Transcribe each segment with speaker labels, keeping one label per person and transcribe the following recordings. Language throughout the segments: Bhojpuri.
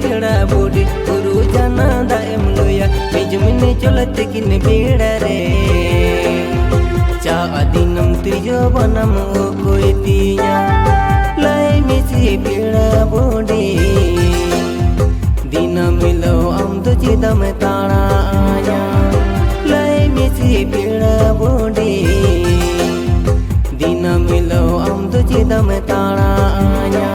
Speaker 1: भेड़ा बूढ़ी गुरु जाना दाएम लोया बिजमने चलते किन बेड़ा रे चा दिनम तुझो बनम ओ कोई तिया लाई मिसी भेड़ा बूढ़ी दिन मिलो हम तो चिदम ताड़ा आया लाई मिसी भेड़ा बूढ़ी दिन मिलो हम तो चिदम ताड़ा आया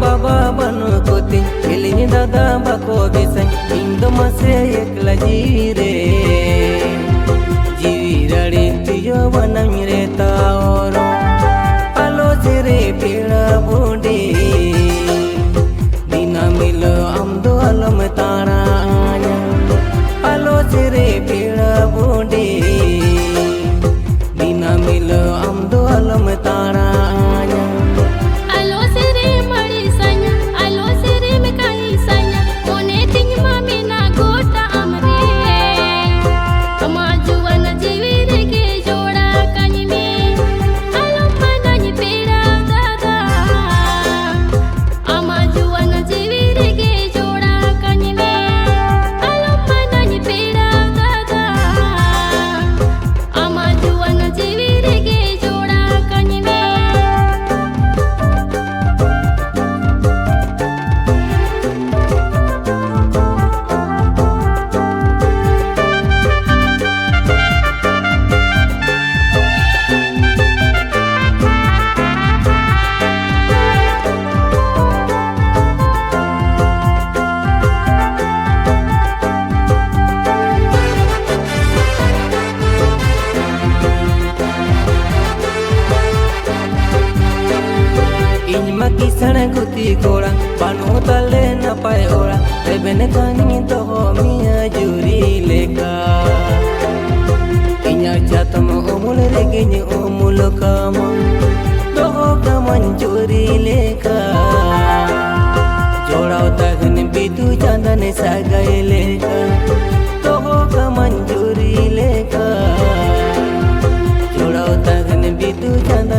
Speaker 1: बाबा बनो कोती खेलिनी दादा बको बिसै इंदो मसे एकला जीवी रे जीवी रड़ी तुझो बनम रे ताओरो आलो सेरे पेड़ा बूढ़ी बिना मिलो हम दो अलम ताड़ा आया आलो सेरे पेड़ा बूढ़ी बिना मिलो हम दो अलम ताड़ा आया किसण गुती कोड़ा बानो तले न पाए ओड़ा तेबेन कानी तो मिया जुरी लेका इन्या चातम ओमुल रेगिन ओमुल काम तो कामन जुरी लेका जोड़ाव तगन बिदु चांदन सागाए लेका तो कामन जुरी लेका जोड़ाव तगन बिदु चांदन